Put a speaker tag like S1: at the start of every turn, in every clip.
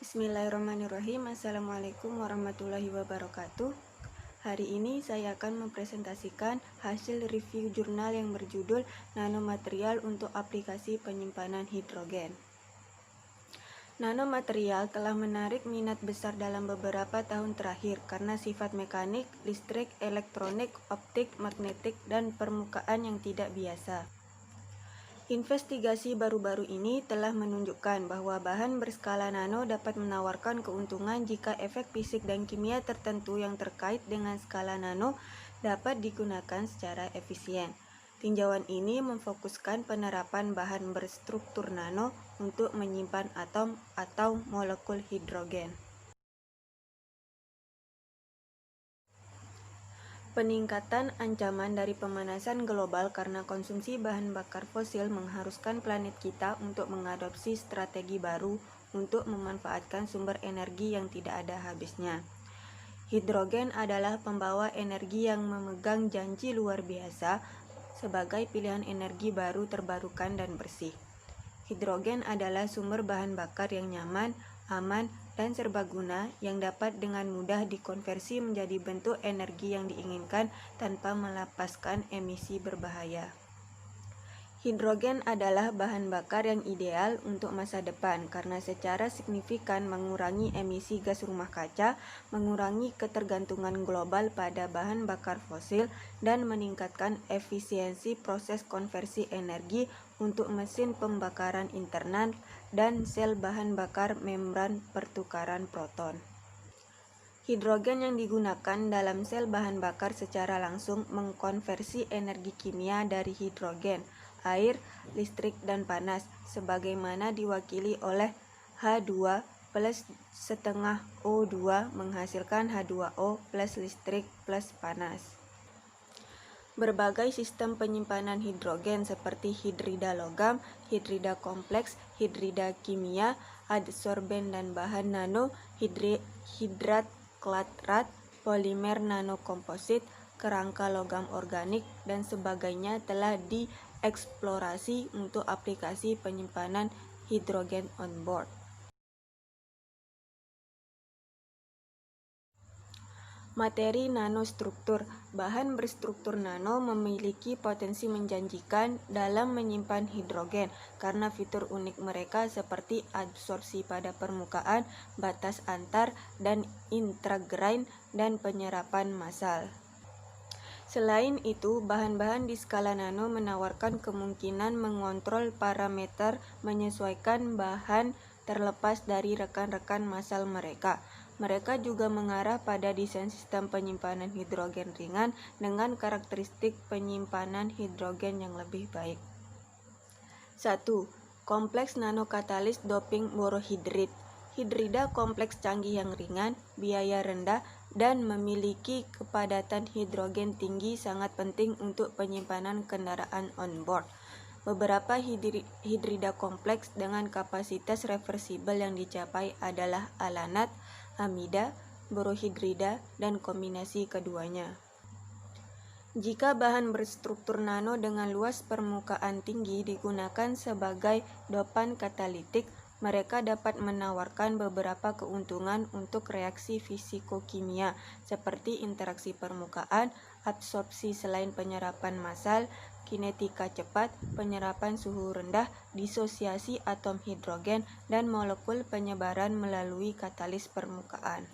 S1: Bismillahirrahmanirrahim. Assalamualaikum warahmatullahi wabarakatuh. Hari ini saya akan mempresentasikan hasil review jurnal yang berjudul Nanomaterial untuk aplikasi penyimpanan hidrogen. Nanomaterial telah menarik minat besar dalam beberapa tahun terakhir karena sifat mekanik, listrik, elektronik, optik, magnetik, dan permukaan yang tidak biasa. Investigasi baru-baru ini telah menunjukkan bahwa bahan berskala nano dapat menawarkan keuntungan jika efek fisik dan kimia tertentu yang terkait dengan skala nano dapat digunakan secara efisien. Tinjauan ini memfokuskan penerapan bahan berstruktur nano untuk menyimpan atom atau molekul hidrogen. Peningkatan ancaman dari pemanasan global karena konsumsi bahan bakar fosil mengharuskan planet kita untuk mengadopsi strategi baru untuk memanfaatkan sumber energi yang tidak ada habisnya. Hidrogen adalah pembawa energi yang memegang janji luar biasa sebagai pilihan energi baru terbarukan dan bersih. Hidrogen adalah sumber bahan bakar yang nyaman, aman, dan serbaguna yang dapat dengan mudah dikonversi menjadi bentuk energi yang diinginkan tanpa melepaskan emisi berbahaya. Hidrogen adalah bahan bakar yang ideal untuk masa depan karena secara signifikan mengurangi emisi gas rumah kaca, mengurangi ketergantungan global pada bahan bakar fosil, dan meningkatkan efisiensi proses konversi energi untuk mesin pembakaran internal dan sel bahan bakar membran pertukaran proton. Hidrogen yang digunakan dalam sel bahan bakar secara langsung mengkonversi energi kimia dari hidrogen, air, listrik, dan panas, sebagaimana diwakili oleh H2 plus setengah O2 menghasilkan H2O plus listrik plus panas. Berbagai sistem penyimpanan hidrogen seperti hidrida logam, hidrida kompleks, hidrida kimia, adsorben dan bahan nano, hidrat klatrat, polimer nanokomposit, kerangka logam organik, dan sebagainya telah dieksplorasi untuk aplikasi penyimpanan hidrogen on board. Materi nanostruktur. Bahan berstruktur nano memiliki potensi menjanjikan dalam menyimpan hidrogen karena fitur unik mereka seperti absorpsi pada permukaan, batas antar dan intragrain, dan penyerapan massal. Selain itu, bahan-bahan di skala nano menawarkan kemungkinan mengontrol parameter menyesuaikan bahan terlepas dari rekan-rekan massal mereka. Mereka juga mengarah pada desain sistem penyimpanan hidrogen ringan dengan karakteristik penyimpanan hidrogen yang lebih baik. 1. Kompleks nanokatalis doping borohidrit. Hidrida kompleks canggih yang ringan, biaya rendah, dan memiliki kepadatan hidrogen tinggi sangat penting untuk penyimpanan kendaraan on-board. Beberapa hidrida kompleks dengan kapasitas reversibel yang dicapai adalah alanat, amida, borohidrida, dan kombinasi keduanya. Jika bahan berstruktur nano dengan luas permukaan tinggi digunakan sebagai dopan katalitik, mereka dapat menawarkan beberapa keuntungan untuk reaksi fisiko-kimia seperti interaksi permukaan, absorpsi selain penyerapan massal, kinetika cepat, penyerapan suhu rendah, disosiasi atom hidrogen, dan molekul penyebaran melalui katalis permukaan.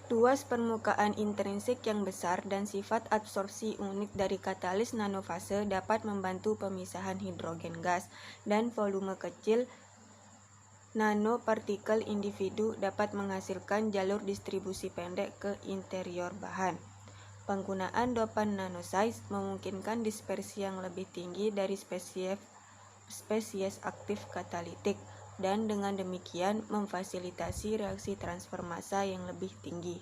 S1: Luas permukaan intrinsik yang besar dan sifat absorpsi unik dari katalis nanofase dapat membantu pemisahan hidrogen gas, dan volume kecil nanopartikel individu dapat menghasilkan jalur distribusi pendek ke interior bahan. Penggunaan dopan nanosize memungkinkan dispersi yang lebih tinggi dari spesies aktif katalitik, dan dengan demikian memfasilitasi reaksi transfer massa yang lebih tinggi.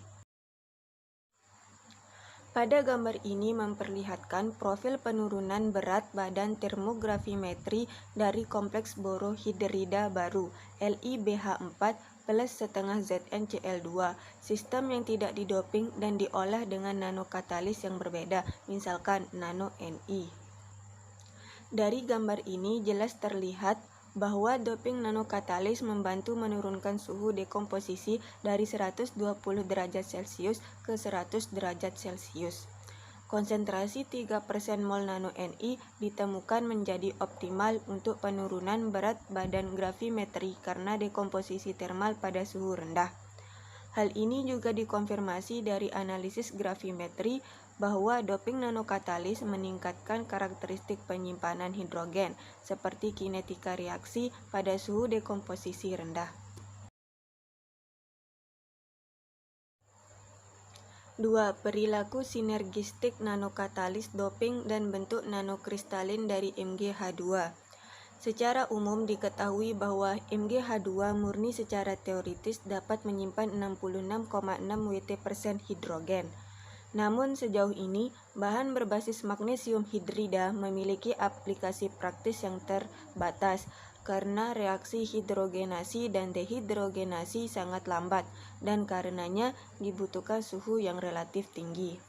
S1: Pada gambar ini memperlihatkan profil penurunan berat badan termografimetri dari kompleks borohidrida baru LiBH4 plus setengah ZnCl2, sistem yang tidak didoping dan diolah dengan nanokatalis yang berbeda, misalkan nano Ni. Dari gambar ini jelas terlihat bahwa doping nanokatalis membantu menurunkan suhu dekomposisi dari 120 derajat Celcius ke 100 derajat Celcius. Konsentrasi 3% mol nano Ni ditemukan menjadi optimal untuk penurunan berat badan gravimetri karena dekomposisi termal pada suhu rendah. Hal ini juga dikonfirmasi dari analisis gravimetri bahwa doping nanokatalis meningkatkan karakteristik penyimpanan hidrogen seperti kinetika reaksi pada suhu dekomposisi rendah. 2. Perilaku sinergistik nanokatalis doping dan bentuk nanokristalin dari MgH2. Secara umum diketahui bahwa MgH2 murni secara teoritis dapat menyimpan 66,6 Wt% hidrogen. Namun sejauh ini, bahan berbasis magnesium hidrida memiliki aplikasi praktis yang terbatas karena reaksi hidrogenasi dan dehidrogenasi sangat lambat dan karenanya dibutuhkan suhu yang relatif tinggi.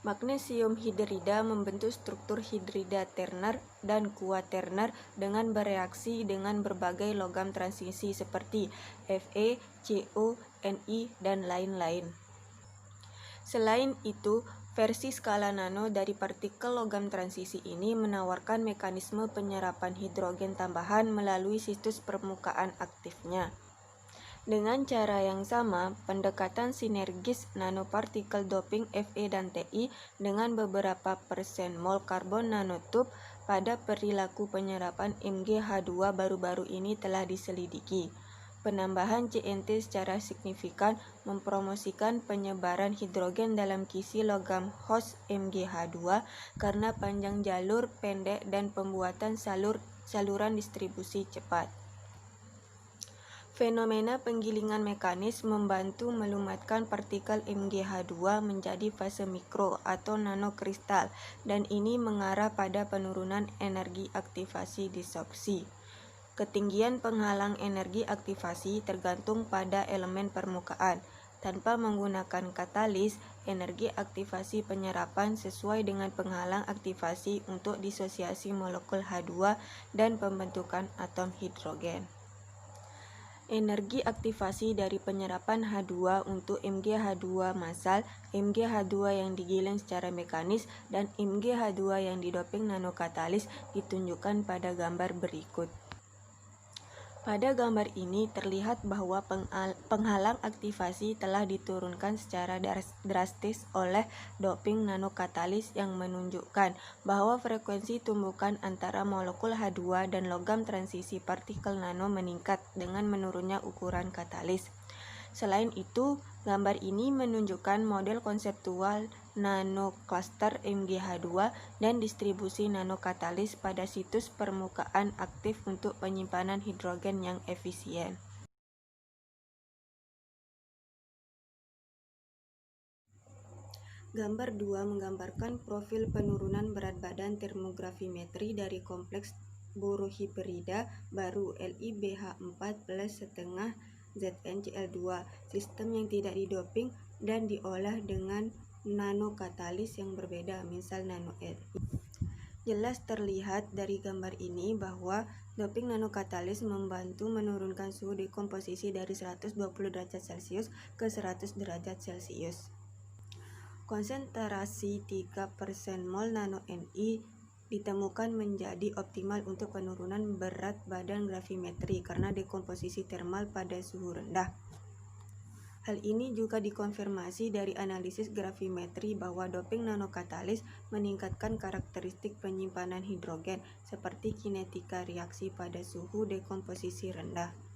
S1: Magnesium hidrida membentuk struktur hidrida terner dan kuaterner dengan bereaksi dengan berbagai logam transisi seperti Fe, Co, Ni, dan lain-lain. Selain itu, versi skala nano dari partikel logam transisi ini menawarkan mekanisme penyerapan hidrogen tambahan melalui situs permukaan aktifnya. Dengan cara yang sama, pendekatan sinergis nanopartikel doping Fe dan Ti dengan beberapa persen mol karbon nanotube pada perilaku penyerapan MgH2 baru-baru ini telah diselidiki. Penambahan CNT secara signifikan mempromosikan penyebaran hidrogen dalam kisi logam host MgH2 karena panjang jalur pendek dan pembuatan saluran distribusi cepat. Fenomena penggilingan mekanis membantu melumatkan partikel MgH2 menjadi fase mikro atau nanokristal dan ini mengarah pada penurunan energi aktivasi disopsi. Ketinggian penghalang energi aktivasi tergantung pada elemen permukaan. Tanpa menggunakan katalis, energi aktivasi penyerapan sesuai dengan penghalang aktivasi untuk disosiasi molekul H2 dan pembentukan atom hidrogen. Energi aktivasi dari penyerapan H2 untuk MgH2 massal, MgH2 yang digiling secara mekanis, dan MgH2 yang didoping nanokatalis ditunjukkan pada gambar berikut. Pada gambar ini terlihat bahwa penghalang aktivasi telah diturunkan secara drastis oleh doping nanokatalis yang menunjukkan bahwa frekuensi tumbukan antara molekul H2 dan logam transisi partikel nano meningkat dengan menurunnya ukuran katalis. Selain itu, gambar ini menunjukkan model konseptual nanokluster MgH2 dan distribusi nanokatalis pada situs permukaan aktif untuk penyimpanan hidrogen yang efisien. Gambar 2 menggambarkan profil penurunan berat badan termogravimetri dari kompleks borohibrida baru LiBH4 plus setengah ZnCl2, sistem yang tidak didoping dan diolah dengan nanokatalis yang berbeda, misal nano Ni. Jelas terlihat dari gambar ini bahwa doping nanokatalis membantu menurunkan suhu dekomposisi dari 120 derajat Celcius ke 100 derajat Celcius. Konsentrasi 3% mol nano Ni ditemukan menjadi optimal untuk penurunan berat badan gravimetri karena dekomposisi termal pada suhu rendah. Hal ini juga dikonfirmasi dari analisis gravimetri bahwa doping nanokatalis meningkatkan karakteristik penyimpanan hidrogen seperti kinetika reaksi pada suhu dekomposisi rendah.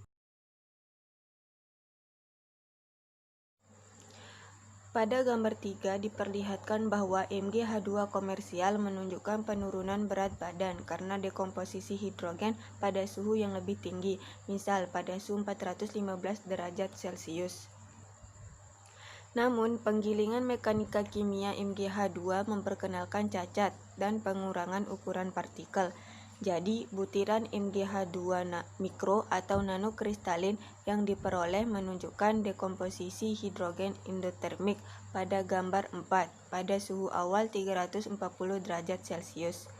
S1: Pada gambar 3 diperlihatkan bahwa MgH2 komersial menunjukkan penurunan berat badan karena dekomposisi hidrogen pada suhu yang lebih tinggi, misal pada suhu 415 derajat Celcius. Namun, penggilingan mekanika kimia MgH2 memperkenalkan cacat dan pengurangan ukuran partikel. Jadi, butiran MgH2 mikro atau nanokristalin yang diperoleh menunjukkan dekomposisi hidrogen endotermik pada gambar 4 pada suhu awal 340 derajat Celcius.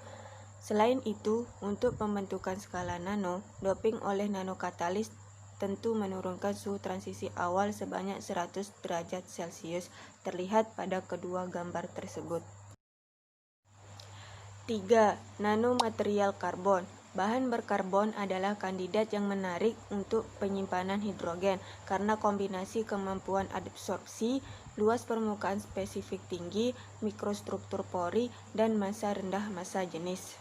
S1: Selain itu, untuk pembentukan skala nano, doping oleh nanokatalis tentu menurunkan suhu transisi awal sebanyak 100 derajat Celcius, terlihat pada kedua gambar tersebut. 3. Nanomaterial karbon. Bahan berkarbon adalah kandidat yang menarik untuk penyimpanan hidrogen karena kombinasi kemampuan adsorpsi, luas permukaan spesifik tinggi, mikrostruktur pori, dan massa rendah massa jenis.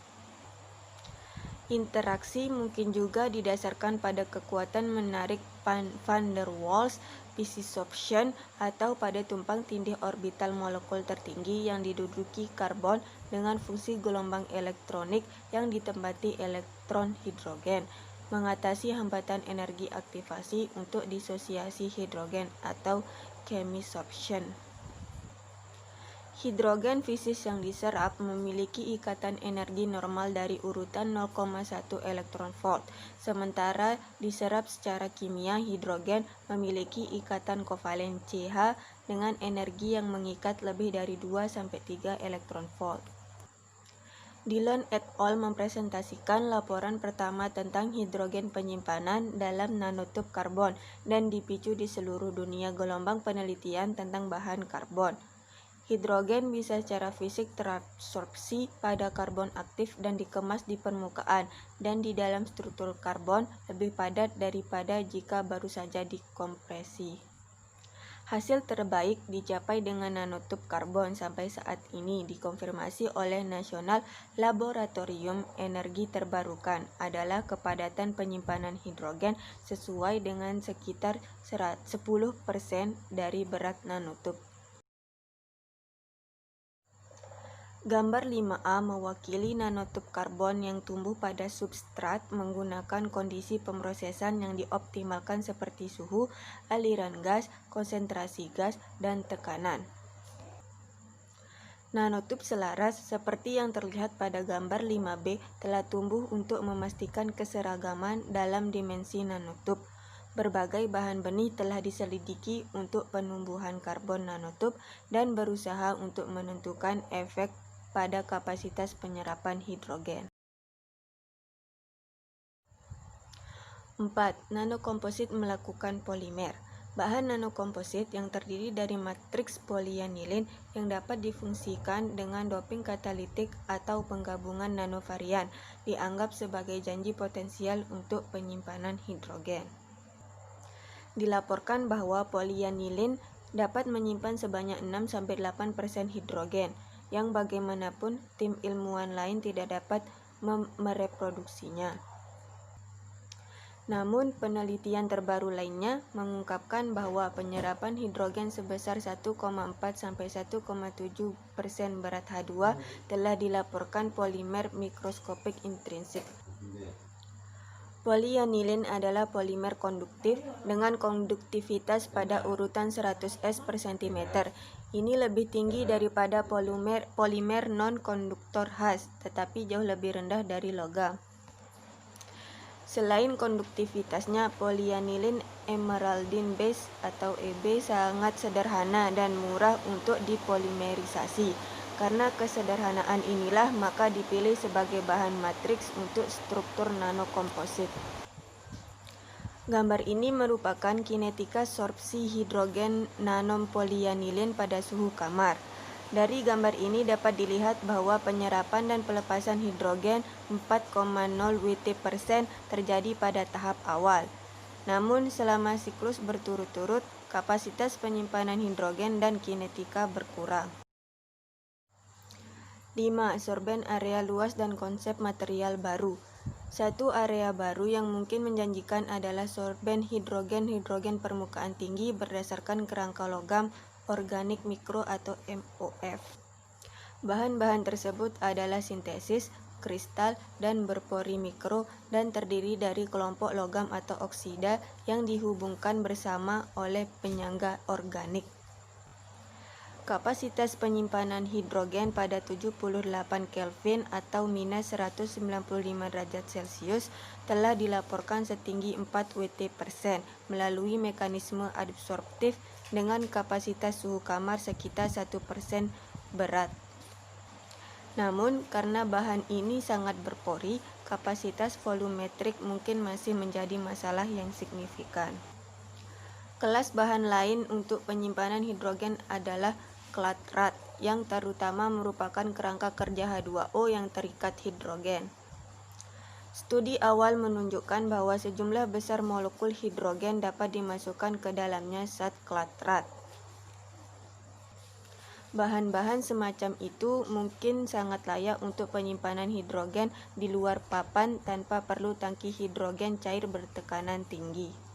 S1: Interaksi mungkin juga didasarkan pada kekuatan menarik van der Waals, preciptation, atau pada tumpang tindih orbital molekul tertinggi yang diduduki karbon dengan fungsi gelombang elektronik yang ditempati elektron hidrogen, mengatasi hambatan energi aktivasi untuk disosiasi hidrogen atau chemisoption. Hidrogen fisis yang diserap memiliki ikatan energi normal dari urutan 0,1 elektron volt, sementara diserap secara kimia hidrogen memiliki ikatan kovalen CH dengan energi yang mengikat lebih dari 2-3 elektron volt. Dillon et al. Mempresentasikan laporan pertama tentang hidrogen penyimpanan dalam nanotub karbon dan dipicu di seluruh dunia gelombang penelitian tentang bahan karbon. Hidrogen bisa secara fisik terabsorpsi pada karbon aktif dan dikemas di permukaan dan di dalam struktur karbon lebih padat daripada jika baru saja dikompresi. Hasil terbaik dicapai dengan nanotub karbon sampai saat ini dikonfirmasi oleh National Laboratorium Energi Terbarukan adalah kepadatan penyimpanan hidrogen sesuai dengan sekitar 10% dari berat nanotub. Gambar 5A mewakili nanotub karbon yang tumbuh pada substrat menggunakan kondisi pemrosesan yang dioptimalkan seperti suhu, aliran gas, konsentrasi gas, dan tekanan. Nanotub selaras, seperti yang terlihat pada gambar 5B, telah tumbuh untuk memastikan keseragaman dalam dimensi nanotub. Berbagai bahan benih telah diselidiki untuk penumbuhan karbon nanotub dan berusaha untuk menentukan efek pada kapasitas penyerapan hidrogen. 4. Nanokomposit melakukan polimer. Bahan nanokomposit yang terdiri dari matriks polianilin yang dapat difungsikan dengan doping katalitik atau penggabungan nanovarian dianggap sebagai janji potensial untuk penyimpanan hidrogen. Dilaporkan bahwa polianilin dapat menyimpan sebanyak 6-8% hidrogen, yang bagaimanapun tim ilmuwan lain tidak dapat mereproduksinya. Namun, penelitian terbaru lainnya mengungkapkan bahwa penyerapan hidrogen sebesar 1,4-1,7% berat H2 telah dilaporkan polimer mikroskopik intrinsik. Polianilin adalah polimer konduktif dengan konduktivitas pada urutan 100S per cm. Ini lebih tinggi daripada polimer non-konduktor khas, tetapi jauh lebih rendah dari logam. Selain konduktivitasnya, polianilin emeraldine base atau EB sangat sederhana dan murah untuk dipolimerisasi. Karena kesederhanaan inilah maka dipilih sebagai bahan matriks untuk struktur nanokomposit. Gambar ini merupakan kinetika sorpsi hidrogen nanopolianilin pada suhu kamar. Dari gambar ini dapat dilihat bahwa penyerapan dan pelepasan hidrogen 4,0 Wt% terjadi pada tahap awal. Namun selama siklus berturut-turut, kapasitas penyimpanan hidrogen dan kinetika berkurang. 5. Sorben area luas dan konsep material baru. Satu area baru yang mungkin menjanjikan adalah sorben hidrogen permukaan tinggi berdasarkan kerangka logam organik mikro atau MOF. Bahan-bahan tersebut adalah sintesis, kristal, dan berpori mikro dan terdiri dari kelompok logam atau oksida yang dihubungkan bersama oleh penyangga organik. Kapasitas penyimpanan hidrogen pada 78 Kelvin atau minus 195 derajat Celcius telah dilaporkan setinggi 4 Wt% melalui mekanisme adsorptif dengan kapasitas suhu kamar sekitar 1% berat. Namun, karena bahan ini sangat berpori, kapasitas volumetrik mungkin masih menjadi masalah yang signifikan. Kelas bahan lain untuk penyimpanan hidrogen adalah klatrat, yang terutama merupakan kerangka kerja H2O yang terikat hidrogen. Studi awal menunjukkan bahwa sejumlah besar molekul hidrogen dapat dimasukkan ke dalamnya saat klatrat. Bahan-bahan semacam itu mungkin sangat layak untuk penyimpanan hidrogen di luar papan tanpa perlu tangki hidrogen cair bertekanan tinggi.